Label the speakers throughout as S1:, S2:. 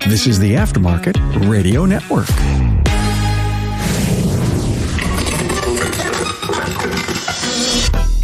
S1: This is the Aftermarket Radio Network.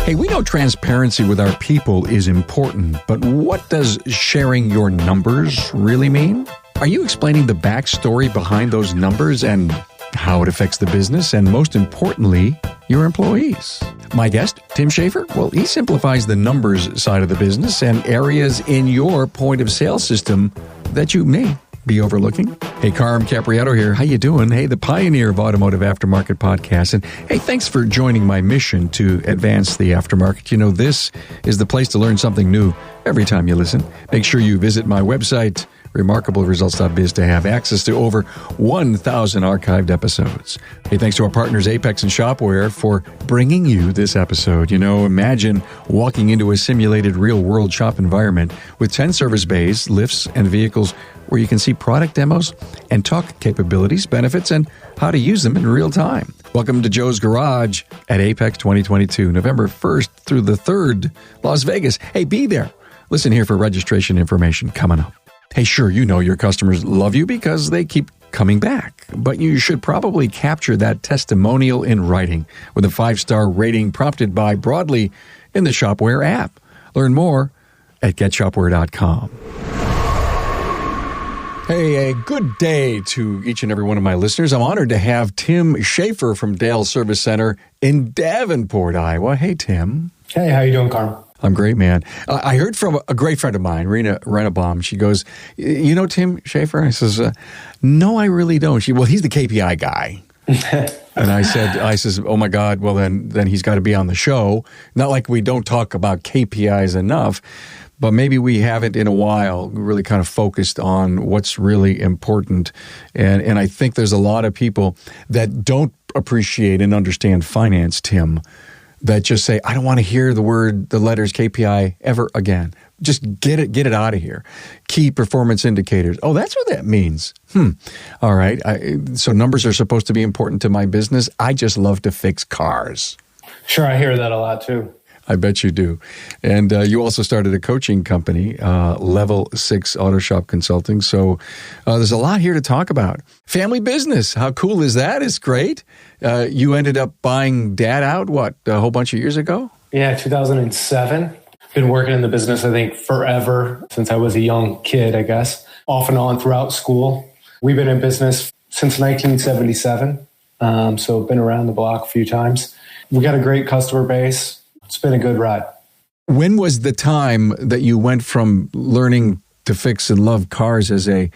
S1: Hey, we know transparency with our people is important, but what does sharing your numbers really mean? Are you explaining the backstory behind those numbers and how it affects the business and, most importantly, your employees? My guest, Tim Shaffer, well, he simplifies the numbers side of the business and areas in your point of sale system that you may be overlooking. Hey, Carm Capriato here. How you doing? Hey, the pioneer of automotive aftermarket podcasts. And hey, thanks for joining my mission to advance the aftermarket. You know, this is the place to learn something new every time you listen. Make sure you visit my website, remarkableresults.biz, to have access to over 1,000 archived episodes. Hey, thanks to our partners Apex and Shopware for bringing you this episode. You know, imagine walking into a simulated real-world shop environment with 10 service bays, lifts, and vehicles where you can see product demos and talk capabilities, benefits, and how to use them in real time. Welcome to Joe's Garage at Apex 2022, November 1st through the 3rd, Las Vegas. Hey, be there. Listen here for registration information coming up. Hey, sure, you know your customers love you because they keep coming back, but you should probably capture that testimonial in writing with a 5-star rating prompted by Broadly in the Shopware app. Learn more at getshopware.com. Hey, a good day to each and every one of my listeners. I'm honored to have Tim Shaffer from Dale Service Center in Davenport, Iowa. Hey, Tim.
S2: Hey, how you doing, Carm?
S1: I'm great, man. I heard from a great friend of mine, Rena Renabaum. She goes, you know Tim Shaffer? I says, no, I really don't. Well, he's the KPI guy. And I says, oh my God, well then he's got to be on the show. Not like we don't talk about KPIs enough, but maybe we haven't in a while really kind of focused on what's really important. And I think there's a lot of people that don't appreciate and understand finance, Tim, that just say, I don't want to hear the letters KPI ever again. Just get it out of here. Key performance indicators. Oh, that's what that means. All right. So numbers are supposed to be important to my business. I just love to fix cars.
S2: Sure, I hear that a lot too.
S1: I bet you do. And you also started a coaching company, Level 6 Auto Shop Consulting. So there's a lot here to talk about. Family business. How cool is that? It's great. You ended up buying Dad out, a whole bunch of years ago?
S2: Yeah, 2007. Been working in the business, I think, forever, since I was a young kid, I guess, off and on throughout school. We've been in business since 1977, so been around the block a few times. We got a great customer base. It's been a good ride.
S1: When was the time that you went from learning to fix and love cars as a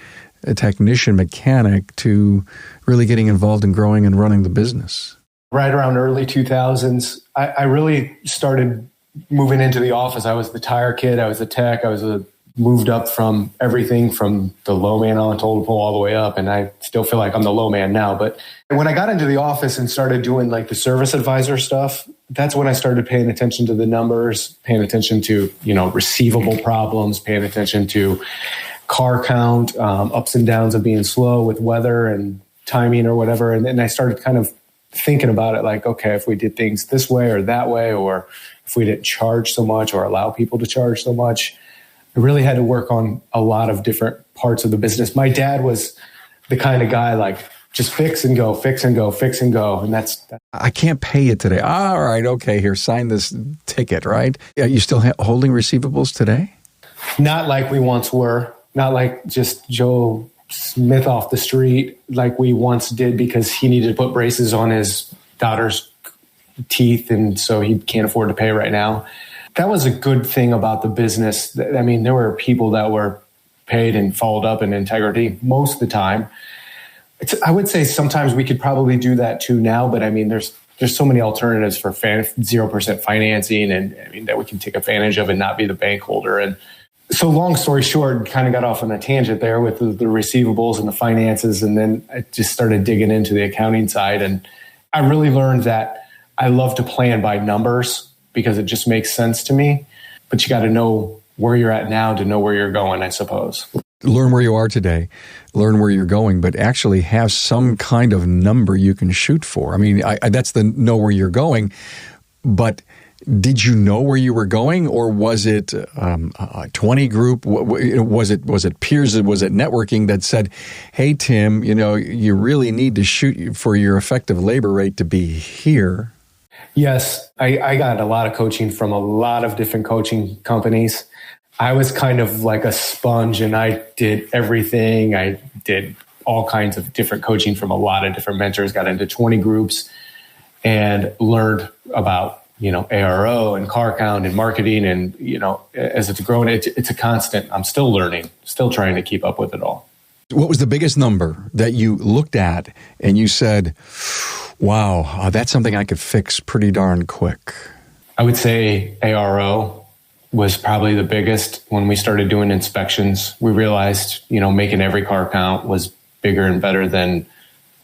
S1: technician mechanic to really getting involved in growing and running the business?
S2: Right around early 2000s, I really started moving into the office. I was the tire kid. I was the tech. I was moved up from everything from the low man on total pole all the way up. And I still feel like I'm the low man now. But when I got into the office and started doing like the service advisor stuff, that's when I started paying attention to the numbers, paying attention to, receivable problems, paying attention to car count, ups and downs of being slow with weather and timing or whatever. And then I started kind of thinking about it like, okay, if we did things this way or that way, or if we didn't charge so much or allow people to charge so much, I really had to work on a lot of different parts of the business. My dad was the kind of guy like, just fix and go, fix and go, fix and go. And that's
S1: I can't pay it today. All right, okay, here, sign this ticket, right? Are you still holding receivables today?
S2: Not like we once were. Not like just Joe Smith off the street like we once did because he needed to put braces on his daughter's teeth and so he can't afford to pay right now. That was a good thing about the business. I mean, there were people that were paid and followed up in integrity most of the time. I would say sometimes we could probably do that too now, but I mean, there's so many alternatives for 0% financing and I mean, that we can take advantage of and not be the bank holder. And so long story short, kind of got off on a tangent there with the receivables and the finances. And then I just started digging into the accounting side. And I really learned that I love to plan by numbers because it just makes sense to me. But you got to know where you're at now to know where you're going, I suppose.
S1: Learn where you are today, learn where you're going, but actually have some kind of number you can shoot for. I mean, that's the know where you're going, but did you know where you were going, or was it a 20 group? Was it peers? Was it networking that said, hey, Tim, you really need to shoot for your effective labor rate to be here?
S2: Yes, I got a lot of coaching from a lot of different coaching companies. I was kind of like a sponge, and I did everything. I did all kinds of different coaching from a lot of different mentors, got into 20 groups and learned about, ARO and car count and marketing. And, as it's grown, it's a constant. I'm still learning, still trying to keep up with it all.
S1: What was the biggest number that you looked at and you said, wow, that's something I could fix pretty darn quick?
S2: I would say ARO was probably the biggest. When we started doing inspections, we realized, making every car count was bigger and better than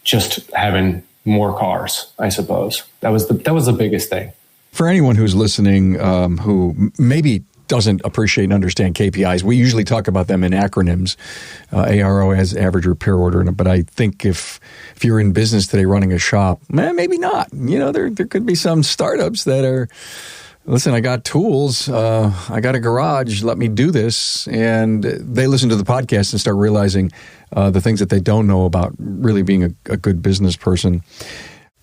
S2: just having more cars, I suppose. That was the biggest thing. For anyone who's listening, who maybe doesn't appreciate and understand KPIs, we usually talk about them in acronyms. ARO as average repair order, but I think if you're in business today running a shop, maybe not. There could be some startups that are, listen, I got tools, I got a garage, let me do this. And they listen to the podcast and start realizing the things that they don't know about really being a good business person.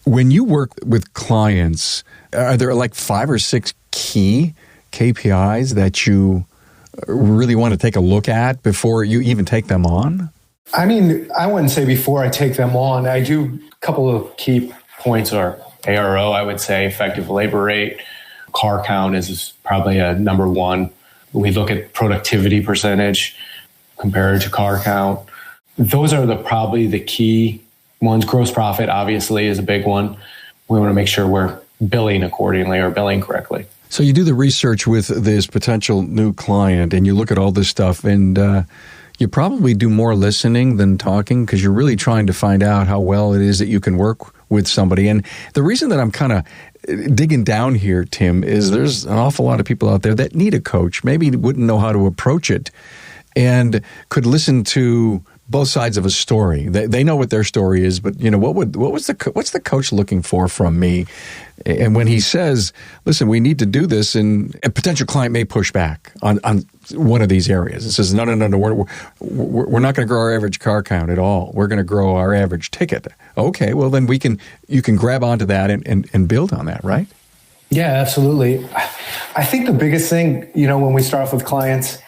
S2: When you work with clients, are there like 5 or 6 key KPIs that you really want to take a look at before you even take them on? I mean, I wouldn't say before I take them on. I do a couple of key points are ARO, I would say, effective labor rate. Car count is probably a number one. We look at productivity percentage compared to car count. Those are probably the key ones. Gross profit, obviously, is a big one. We want to make sure we're billing accordingly or billing correctly. So you do the research with this potential new client and you look at all this stuff, and you probably do more listening than talking because you're really trying to find out how well it is that you can work with somebody. And the reason that I'm kind of digging down here, Tim, is there's an awful lot of people out there that need a coach, maybe wouldn't know how to approach it, and could listen to both sides of a story. They know what their story is, but what's the coach looking for from me? And when he says, "Listen, we need to do this," and a potential client may push back on one of these areas. It says, "No, we're not going to grow our average car count at all. We're going to grow our average ticket." Okay, well then you can grab onto that and build on that, right? Yeah, absolutely. I think the biggest thing, when we start off with clients,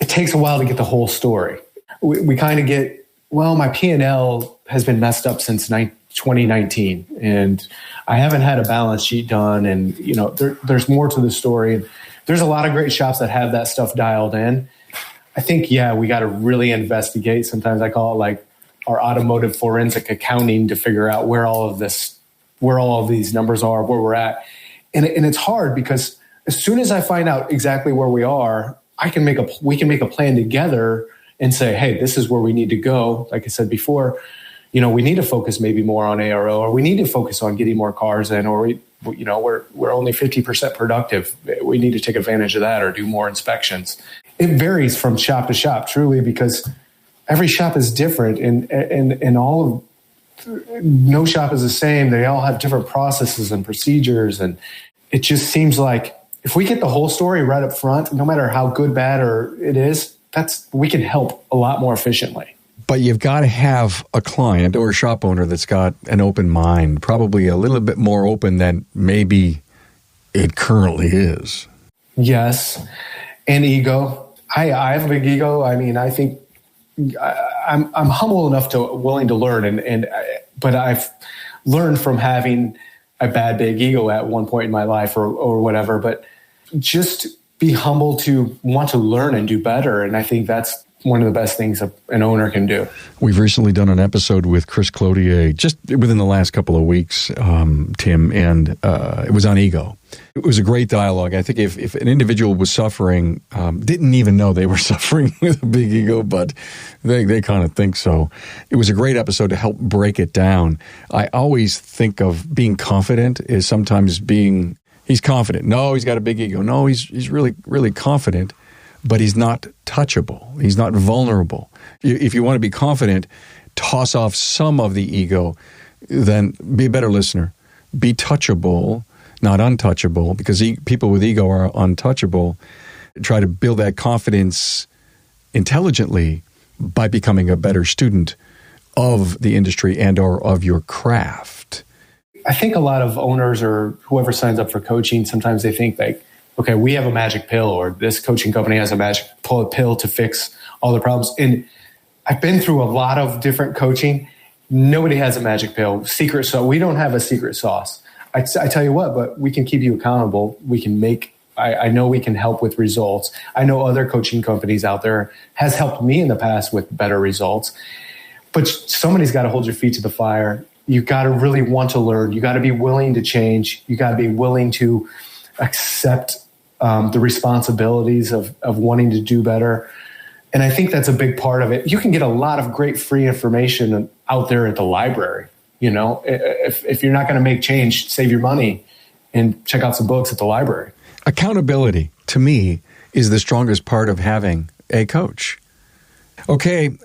S2: it takes a while to get the whole story. We kind of get, my P&L has been messed up since 2019, and I haven't had a balance sheet done, and there's more to the story. There's a lot of great shops that have that stuff dialed in. I think, we got to really investigate. Sometimes I call it like our automotive forensic accounting to figure out where all of these numbers are, where we're at. And it's hard because as soon as I find out exactly where we are, we can make a plan together and say, hey, this is where we need to go. Like I said before, we need to focus maybe more on ARO, or we need to focus on getting more cars in, or we're only 50% productive. We need to take advantage of that or do more inspections. It varies from shop to shop, truly, because every shop is different, and no shop is the same. They all have different processes and procedures, and it just seems like if we get the whole story right up front, no matter how good, bad, or it is, we can help a lot more efficiently. But you've got to have a client or a shop owner that's got an open mind, probably a little bit more open than maybe it currently is. Yes, and ego. I have a big ego. I mean, I think I'm humble enough to willing to learn, but I've learned from having a big ego at one point in my life or whatever. But just be humble to want to learn and do better. And I think that's one of the best things an owner can do. We've recently done an episode with Chris Clodier, just within the last couple of weeks, Tim, and it was on ego. It was a great dialogue. I think if an individual was suffering, didn't even know they were suffering with a big ego, but they kind of think so. It was a great episode to help break it down. I always think of being confident as sometimes being... He's confident. No, he's got a big ego. No, he's really, really confident, but he's not touchable. He's not vulnerable. If you want to be confident, toss off some of the ego, then be a better listener. Be touchable
S1: not untouchable, because people with ego are untouchable. Try to build that confidence intelligently by becoming a better student of the industry and or of your craft.
S2: I think a lot of owners or whoever signs up for coaching, sometimes they think like, okay, we have a magic pill, or this coaching company has a magic pill to fix all the problems. And I've been through a lot of different coaching. Nobody has a magic pill. Secret sauce. We don't have a secret sauce. I tell you what, but we can keep you accountable. We can I know we can help with results. I know other coaching companies out there has helped me in the past with better results. But somebody's got to hold your feet to the fire. You got to really want to learn. You got to be willing to change. You got to be willing to accept the responsibilities of wanting to do better. And I think that's a big part of it. You can get a lot of great free information out there at the library. You know, if you're not going to make change, save your money and check out some books at the library.
S1: Accountability, to me, is the strongest part of having a coach. Okay,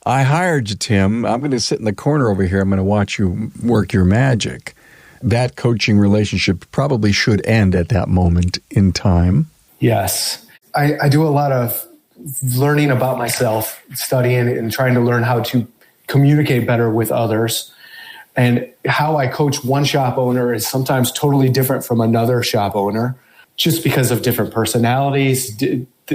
S1: I hired you, Tim. I'm going to sit in the corner over here. I'm going to watch you work your magic. That coaching relationship probably should end at that moment in time.
S2: Yes. I do a lot of learning about myself, studying and trying to learn how to communicate better with others. And how I coach one shop owner is sometimes totally different from another shop owner, just because of different personalities.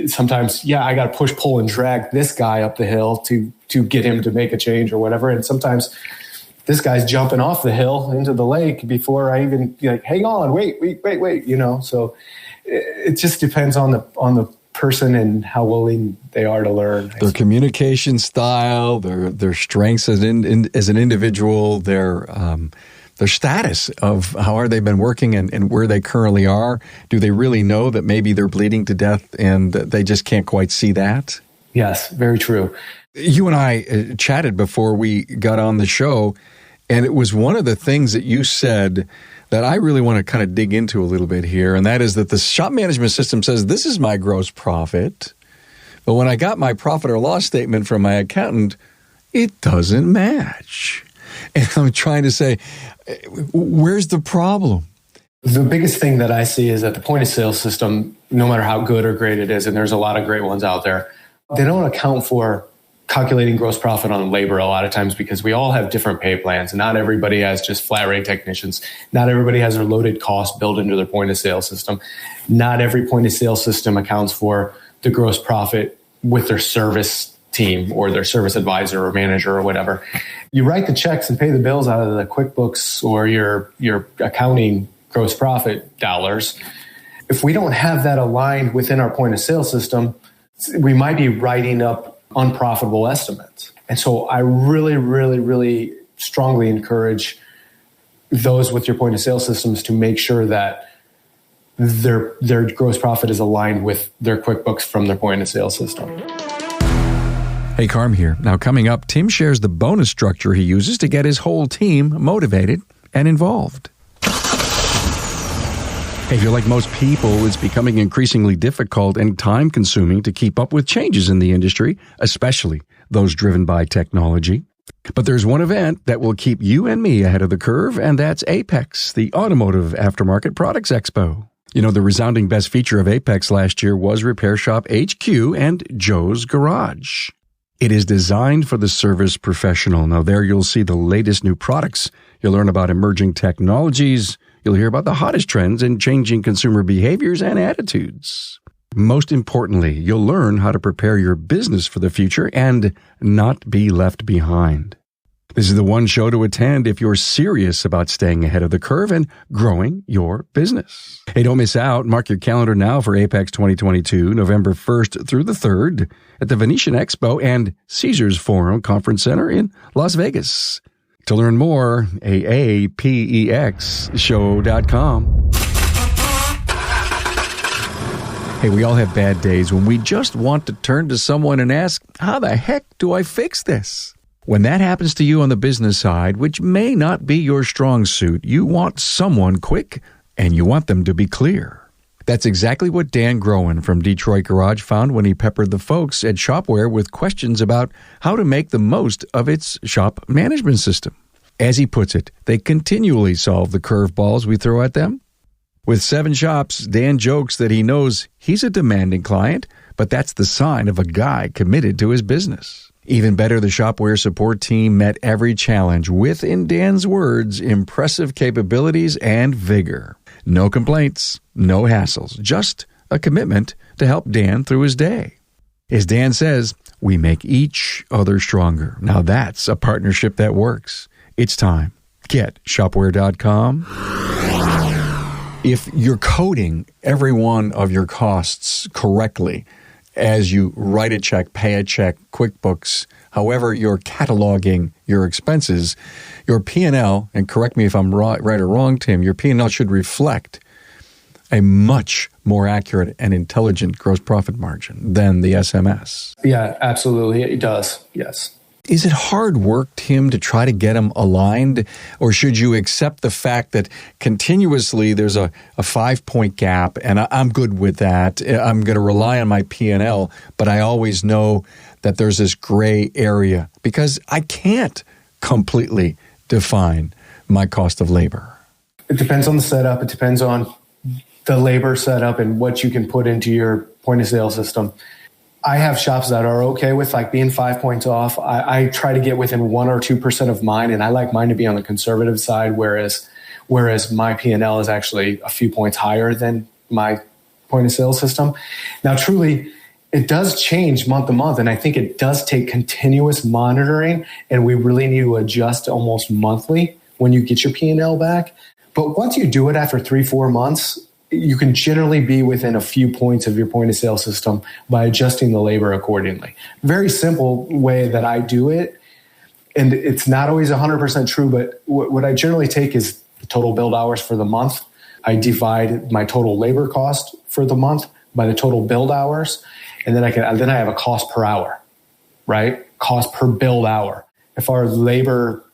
S2: Sometimes, I got to push, pull, and drag this guy up the hill to get him to make a change or whatever. And sometimes this guy's jumping off the hill into the lake before I even hang on, wait, you know. So it just depends on the person and how willing they are to learn.
S1: Their communication style, their strengths as an individual, their status of how are they been working and where they currently are. Do they really know that maybe they're bleeding to death and they just can't quite see that?
S2: Yes, very true.
S1: You and I chatted before we got on the show, and it was one of the things that you said that I really want to kind of dig into a little bit here, and that is that the shop management system says this is my gross profit, but when I got my profit or loss statement from my accountant, it doesn't match. And I'm trying to say, where's the problem?
S2: The biggest thing that I see is that the point of sale system, no matter how good or great it is, and there's a lot of great ones out there, they don't account for calculating gross profit on labor a lot of times because we all have different pay plans. Not everybody has just flat rate technicians. Not everybody has their loaded costs built into their point of sale system. Not every point of sale system accounts for the gross profit with their service team or their service advisor or manager or whatever. You write the checks and pay the bills out of the QuickBooks or your accounting gross profit dollars. If we don't have that aligned within our point of sale system, we might be writing up unprofitable estimates. And so I really, really, really strongly encourage those with your point of sale systems to make sure that their gross profit is aligned with their QuickBooks from their point of sale system.
S1: Hey, Carm here. Now coming up, Tim shares the bonus structure he uses to get his whole team motivated and involved. Hey, if you're like most people, it's becoming increasingly difficult and time-consuming to keep up with changes in the industry, especially those driven by technology. But there's one event that will keep you and me ahead of the curve, and that's APEX, the Automotive Aftermarket Products Expo. You know, the resounding best feature of APEX last year was Repair Shop HQ and Joe's Garage. It is designed for the service professional. Now, there you'll see the latest new products. You'll learn about emerging technologies. You'll hear about the hottest trends in changing consumer behaviors and attitudes. Most importantly, you'll learn how to prepare your business for the future and not be left behind. This is the one show to attend if you're serious about staying ahead of the curve and growing your business. Hey, don't miss out. Mark your calendar now for Apex 2022, November 1st through the 3rd at the Venetian Expo and Caesars Forum Conference Center in Las Vegas. To learn more, aapexshow.com. Hey, we all have bad days when we just want to turn to someone and ask, how the heck do I fix this? When that happens to you on the business side, which may not be your strong suit, you want someone quick and you want them to be clear. That's exactly what Dan Groen from Detroit Garage found when he peppered the folks at Shopware with questions about how to make the most of its shop management system. As he puts it, they continually solve the curveballs we throw at them. With 7 shops, Dan jokes that he knows he's a demanding client, but that's the sign of a guy committed to his business. Even better, the Shopware support team met every challenge with, in Dan's words, impressive capabilities and vigor. No complaints, no hassles, just a commitment to help Dan through his day. As Dan says, we make each other stronger. Now that's a partnership that works. It's time. Get Shopware.com. If you're coding every one of your costs correctly as you write a check, pay a check, QuickBooks, however you're cataloging your expenses, your P&L, and correct me if I'm right or wrong, Tim, your P&L should reflect a much more accurate and intelligent gross profit margin than the SMS.
S2: Yeah, absolutely. It does. Yes.
S1: Is it hard work, Tim, to try to get them aligned? Or should you accept the fact that continuously there's a 5-point gap, and I'm good with that. I'm going to rely on my P&L, but I always know that there's this gray area because I can't completely define my cost of labor.
S2: It depends on the setup. It depends on the labor setup and what you can put into your point of sale system. I have shops that are okay with like being 5 points off. I try to get within 1 or 2% of mine, and I like mine to be on the conservative side, whereas my P&L is actually a few points higher than my point of sale system. Now, truly, it does change month to month, and I think it does take continuous monitoring, and we really need to adjust almost monthly when you get your P&L back. But once you do it after 3-4 months, you can generally be within a few points of your point of sale system by adjusting the labor accordingly. Very simple way that I do it. And it's not always 100% true, but what I generally take is the total billed hours for the month. I divide my total labor cost for the month by the total billed hours. And then I have a cost per hour, right? Cost per billed hour. If our labor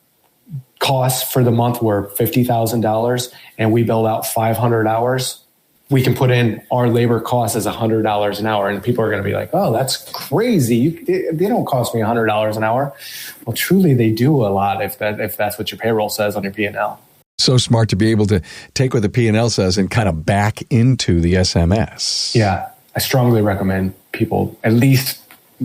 S2: costs for the month were $50,000 and we billed out 500 hours, we can put in our labor cost as $100 an hour. And people are going to be like, oh, that's crazy. They don't cost me $100 an hour. Well, truly, they do a lot if that's what your payroll says on your P&L.
S1: So smart to be able to take what the P&L says and kind of back into the SMS.
S2: Yeah, I strongly recommend people at least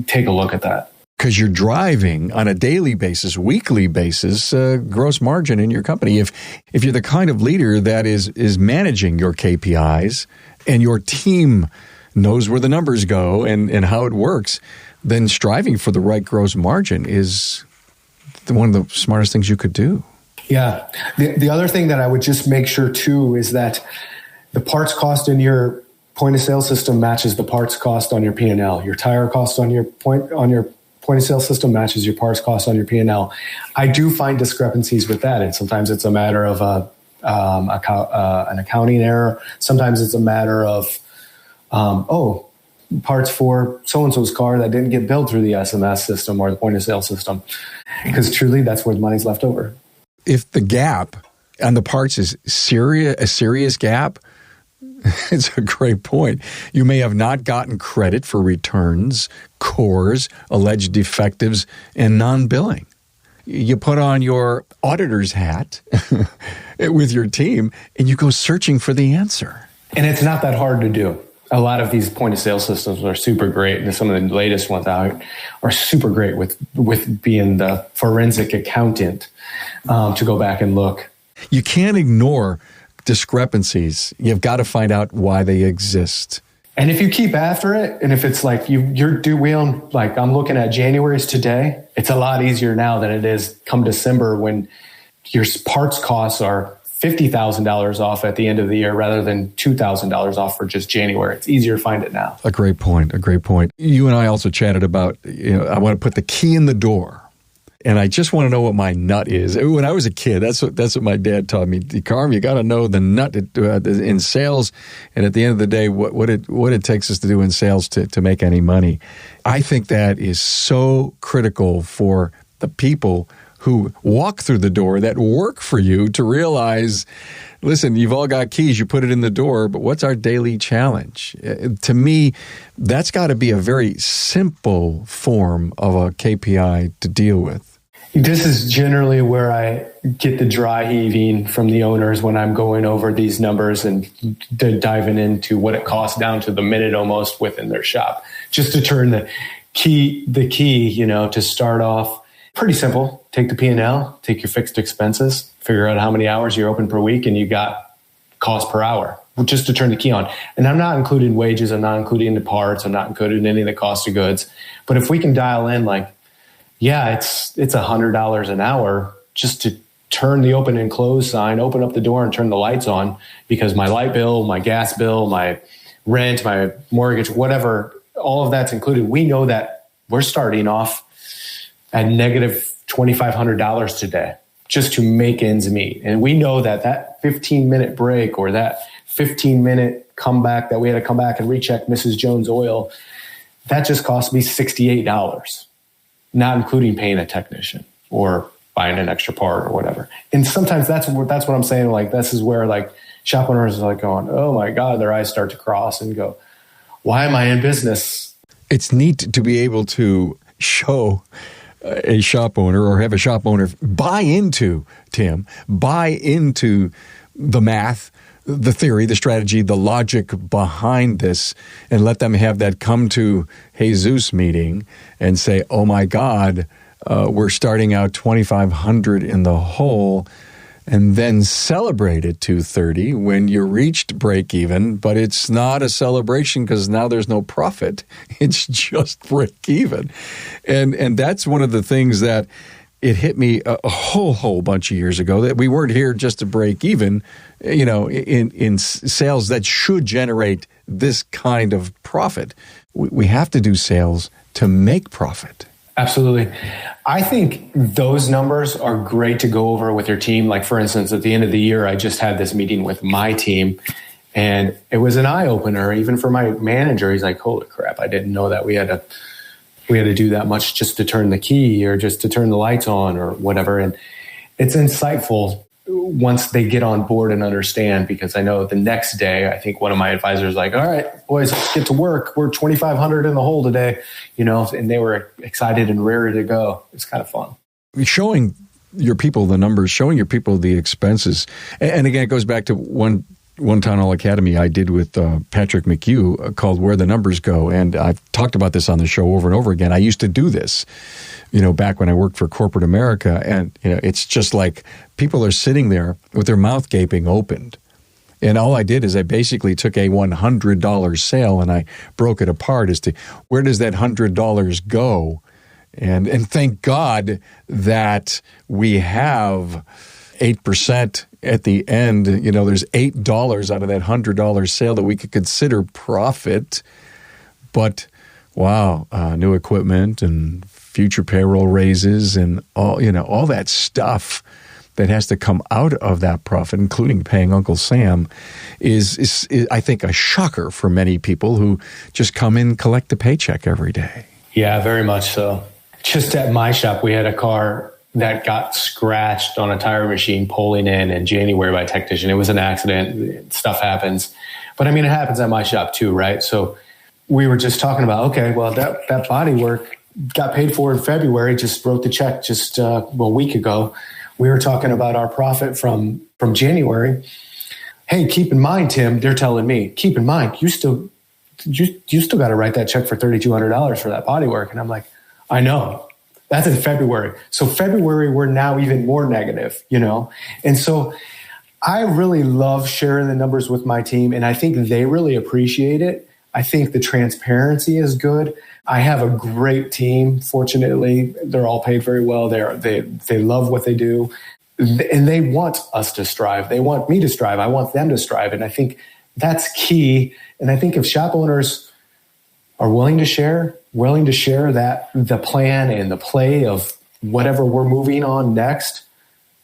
S2: take a look at that.
S1: Because you're driving on a daily basis, weekly basis, gross margin in your company. If you're the kind of leader that is managing your KPIs and your team knows where the numbers go and how it works, then striving for the right gross margin is one of the smartest things you could do.
S2: Yeah. The other thing that I would just make sure too is that the parts cost in your point of sale system matches the parts cost on your P&L. Your tire cost on your point of sale system matches your parts cost on your P&L. I do find discrepancies with that, and sometimes it's a matter of an accounting error. Sometimes it's a matter of parts for so-and-so's car that didn't get billed through the SMS system or the point of sale system, because truly that's where the money's left over.
S1: If the gap on the parts is a serious gap, it's a great point. You may have not gotten credit for returns, cores, alleged defectives, and non-billing. You put on your auditor's hat with your team, and you go searching for the answer.
S2: And it's not that hard to do. A lot of these point of sale systems are super great, and some of the latest ones out are super great with being the forensic accountant to go back and look.
S1: You can't ignore discrepancies. You've got to find out why they exist.
S2: And if you keep after it, and if it's like I'm looking at January's today, it's a lot easier now than it is come December when your parts costs are $50,000 off at the end of the year rather than $2,000 off for just January. It's easier to find it now.
S1: A great point. You and I also chatted about, I want to put the key in the door. And I just want to know what my nut is. When I was a kid, that's what my dad taught me. Carm, you got to know the nut in sales, and at the end of the day, what it takes us to do in sales to make any money. I think that is so critical for the people who walk through the door that work for you to realize, listen, you've all got keys, you put it in the door, but what's our daily challenge? To me, that's got to be a very simple form of a KPI to deal with.
S2: This is generally where I get the dry heaving from the owners when I'm going over these numbers and diving into what it costs down to the minute almost within their shop. Just to turn the key, to start off pretty simple. Take the P&L, take your fixed expenses, figure out how many hours you're open per week, and you got cost per hour, just to turn the key on. And I'm not including wages, I'm not including the parts, I'm not including any of the cost of goods. But if we can dial in it's $100 an hour just to turn the open and close sign, open up the door and turn the lights on, because my light bill, my gas bill, my rent, my mortgage, whatever, all of that's included. We know that we're starting off at negative $2,500 today just to make ends meet. And we know that 15-minute break or that 15-minute comeback that we had to come back and recheck Mrs. Jones oil, that just cost me $68. Not including paying a technician or buying an extra part or whatever. And sometimes that's what I'm saying. This is where shop owners are going, oh my God, their eyes start to cross and go, why am I in business?
S1: It's neat to be able to show a shop owner or have a shop owner buy into the math, the theory, the strategy, the logic behind this, and let them have that come to Jesus meeting and say, oh my God, we're starting out $2,500 in the hole, and then celebrate at $230 when you reached break even. But it's not a celebration because now there's no profit. It's just break even. And that's one of the things that it hit me a whole bunch of years ago, that we weren't here just to break even, in sales that should generate this kind of profit. We have to do sales to make profit.
S2: Absolutely. I think those numbers are great to go over with your team. Like, for instance, at the end of the year, I just had this meeting with my team, and it was an eye-opener, even for my manager. He's like, holy crap, I didn't know that we had to do that much just to turn the key or just to turn the lights on or whatever. And it's insightful once they get on board and understand, because I know the next day, I think one of my advisors like, all right, boys, let's get to work. We're 2,500 in the hole today, and they were excited and ready to go. It's kind of fun.
S1: Showing your people the numbers, showing your people the expenses. And again, it goes back to one Town Hall Academy I did with Patrick McHugh called Where the Numbers Go. And I've talked about this on the show over and over again. I used to do this, back when I worked for corporate America. And, it's just like people are sitting there with their mouth gaping opened. And all I did is I basically took a $100 sale and I broke it apart as to where does that $100 go? And thank God that we have 8% at the end. There's $8 out of that $100 sale that we could consider profit. But wow, new equipment and future payroll raises and all that stuff that has to come out of that profit, including paying Uncle Sam, is I think a shocker for many people who just come in, collect the paycheck every day.
S2: Yeah, very much so. Just at my shop, we had a car that got scratched on a tire machine pulling in January by a technician. It was an accident. Stuff happens. But it happens at my shop too, right? So we were just talking about, okay, well, that body work got paid for in February, just wrote the check just a week ago. We were talking about our profit from January. Hey, keep in mind, Tim, they're telling me, keep in mind, you still got to write that check for $3,200 for that body work. And I'm like, I know. That's in February. So February, we're now even more negative, And so I really love sharing the numbers with my team, and I think they really appreciate it. I think the transparency is good. I have a great team. Fortunately, they're all paid very well. They love what they do, and they want us to strive. They want me to strive. I want them to strive. And I think that's key. And I think if shop owners are willing to share that the plan and the play of whatever we're moving on next,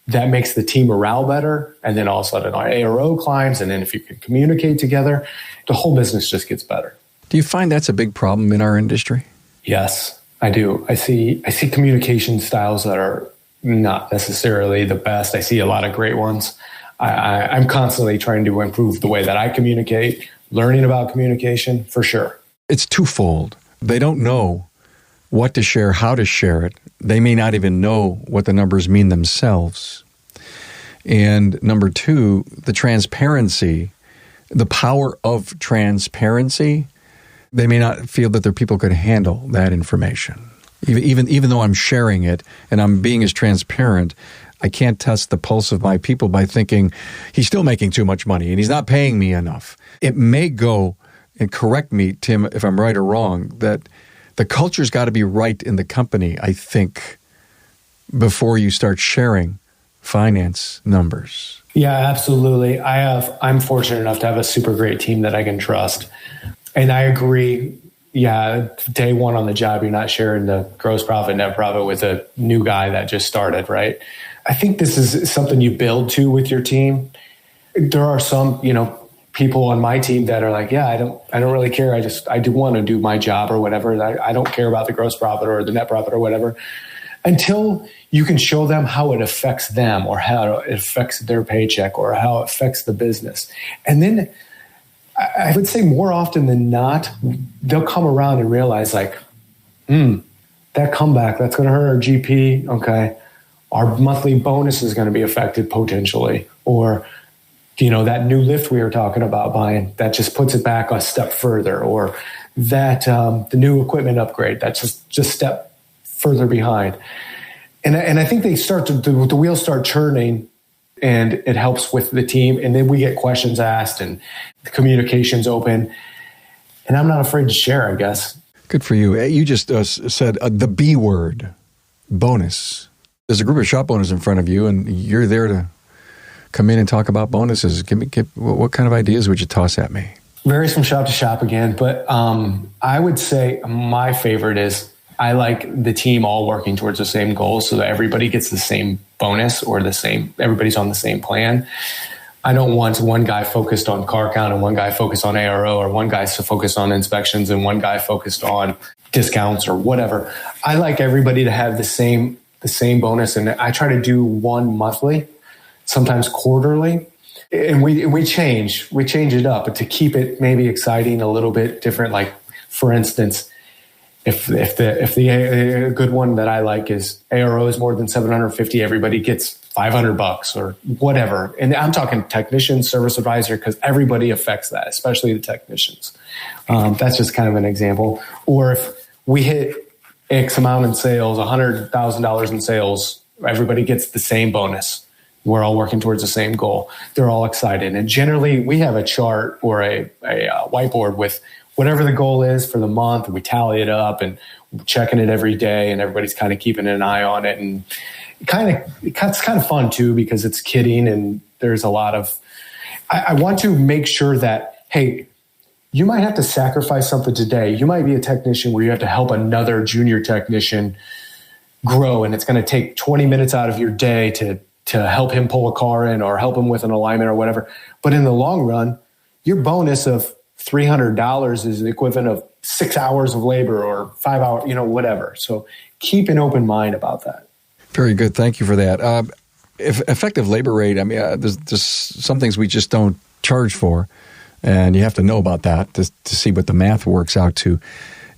S2: that makes the team morale better. And then all of a sudden our ARO climbs. And then if you can communicate together, the whole business just gets better.
S1: Do you find that's a big problem in our industry?
S2: Yes, I do. I see communication styles that are not necessarily the best. I see a lot of great ones. I'm constantly trying to improve the way that I communicate, learning about communication for sure.
S1: It's twofold. They don't know what to share, how to share it. They may not even know what the numbers mean themselves. And number two, the transparency, the power of transparency. They may not feel that their people could handle that information. Even though I'm sharing it and I'm being as transparent, I can't test the pulse of my people by thinking he's still making too much money and he's not paying me enough. It may go, and correct me, Tim, if I'm right or wrong, that the culture's got to be right in the company, I think, before you start sharing finance numbers.
S2: Yeah, absolutely. I'm fortunate enough to have a super great team that I can trust. And I agree. Yeah, day one on the job, you're not sharing the gross profit, net profit with a new guy that just started, right? I think this is something you build to with your team. There are some, people on my team that are like, yeah, I don't really care. I do want to do my job or whatever. I don't care about the gross profit or the net profit or whatever, until you can show them how it affects them or how it affects their paycheck or how it affects the business. And then I would say more often than not, they'll come around and realize like, that comeback, that's going to hurt our GP. Okay. Our monthly bonus is going to be affected potentially. Or, that new lift we were talking about buying, that just puts it back a step further. Or that the new equipment upgrade, that's just step further behind. And I think they the wheels start churning, and it helps with the team. And then we get questions asked and the communication's open. And I'm not afraid to share, I guess.
S1: Good for you. You just said the B word, bonus. There's a group of shop owners in front of you, and you're there to come in and talk about bonuses. What kind of ideas would you toss at me?
S2: Varies from shop to shop again, but I would say my favorite is I like the team all working towards the same goal so that everybody gets the same bonus or everybody's on the same plan. I don't want one guy focused on car count and one guy focused on ARO, or one guy focused on inspections and one guy focused on discounts or whatever. I like everybody to have the same bonus, and I try to do one monthly, sometimes quarterly. And we change it up, but to keep it maybe exciting, a little bit different. Like, for instance, if the good one that I like is ARO is more than 750, everybody gets $500 or whatever. And I'm talking technician, service advisor, because everybody affects that, especially the technicians. That's just kind of an example. Or if we hit X amount in sales, $100,000 in sales, everybody gets the same bonus. We're all working towards the same goal. They're all excited. And generally we have a chart or a whiteboard with whatever the goal is for the month. We tally it up and we're checking it every day, and everybody's kind of keeping an eye on it. And it's kind of fun too, because it's kidding. And there's a lot of, I want to make sure that, hey, you might have to sacrifice something today. You might be a technician where you have to help another junior technician grow, and it's going to take 20 minutes out of your day to help him pull a car in or help him with an alignment or whatever. But in the long run, your bonus of $300 is the equivalent of 6 hours of labor or 5 hours, whatever. So keep an open mind about that.
S1: Very good. Thank you for that. Effective labor rate, there's some things we just don't charge for, and you have to know about that to see what the math works out to.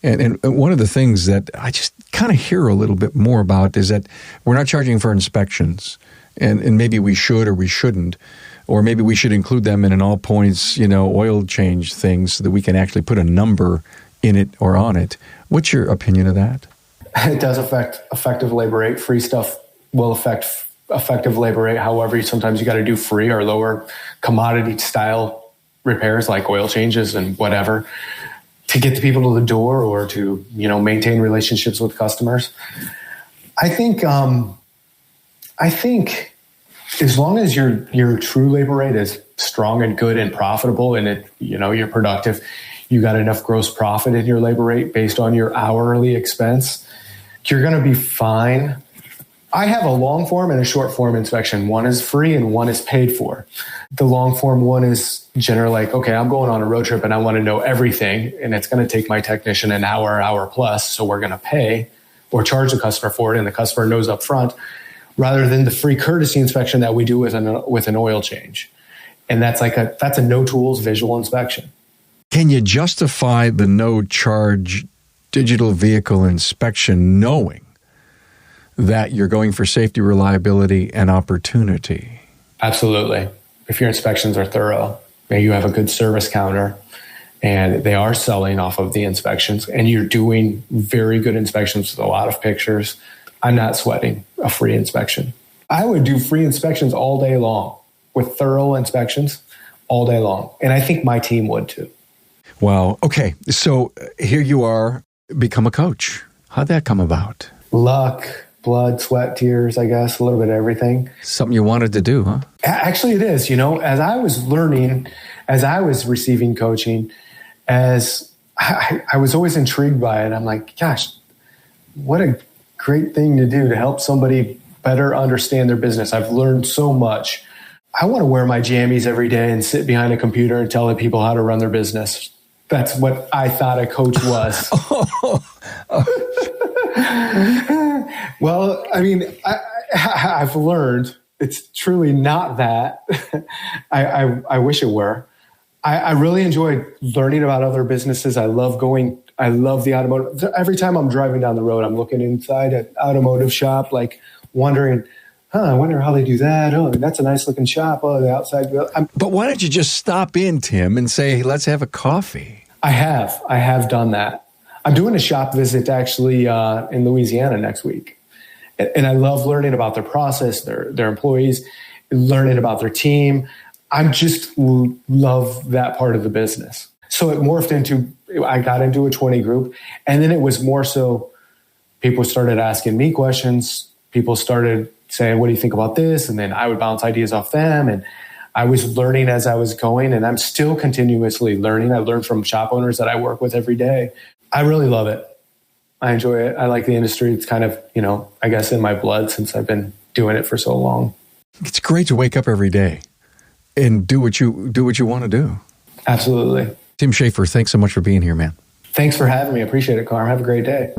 S1: And one of the things that I just kind of hear a little bit more about is that we're not charging for inspections, and maybe we should or we shouldn't, or maybe we should include them in an all points, oil change thing so that we can actually put a number in it or on it. What's your opinion of that?
S2: It does affect effective labor rate. Free stuff will affect effective labor rate. However, sometimes you got to do free or lower commodity style repairs like oil changes and whatever to get the people to the door or to, maintain relationships with customers. I think as long as your true labor rate is strong and good and profitable, and you're productive, you got enough gross profit in your labor rate based on your hourly expense, you're going to be fine. I have a long form and a short form inspection. One is free and one is paid for. The long form one is generally like, okay, I'm going on a road trip and I want to know everything, and it's going to take my technician an hour plus. So we're going to pay or charge the customer for it, and the customer knows up front, rather than the free courtesy inspection that we do with an oil change. And that's a no tools visual inspection.
S1: Can you justify the no charge digital vehicle inspection knowing that you're going for safety, reliability, and opportunity?
S2: Absolutely. If your inspections are thorough, and you have a good service counter, and they are selling off of the inspections, and you're doing very good inspections with a lot of pictures, I'm not sweating a free inspection. I would do free inspections all day long with thorough inspections all day long. And I think my team would too.
S1: Wow. Okay. So here you are, become a coach. How'd that come about?
S2: Luck, blood, sweat, tears, I guess, a little bit of everything.
S1: Something you wanted to do, huh?
S2: Actually, it is. As I was learning, as I was receiving coaching, as I was always intrigued by it. I'm like, gosh, what a great thing to do to help somebody better understand their business. I've learned so much. I want to wear my jammies every day and sit behind a computer and tell the people how to run their business. That's what I thought a coach was. Well, I mean, I've learned it's truly not that. I wish it were. I really enjoy learning about other businesses. I love the automotive. Every time I'm driving down the road, I'm looking inside an automotive shop, like wondering, I wonder how they do that. Oh, that's a nice looking shop. Oh, the outside.
S1: But why don't you just stop in, Tim, and say, hey, let's have a coffee?
S2: I have done that. I'm doing a shop visit actually in Louisiana next week. And I love learning about their process, their employees, learning about their team. I just love that part of the business. So it morphed into, I got into a 20 group, and then it was more so people started asking me questions. People started saying, what do you think about this? And then I would bounce ideas off them. And I was learning as I was going, and I'm still continuously learning. I learn from shop owners that I work with every day. I really love it. I enjoy it. I like the industry. It's kind of, I guess in my blood since I've been doing it for so long.
S1: It's great to wake up every day and do what you want to do.
S2: Absolutely.
S1: Tim Shaffer, thanks so much for being here, man.
S2: Thanks for having me. I appreciate it, Carm. Have a great day.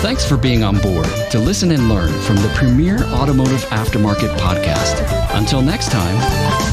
S3: Thanks for being on board to listen and learn from the premier automotive aftermarket podcast. Until next time.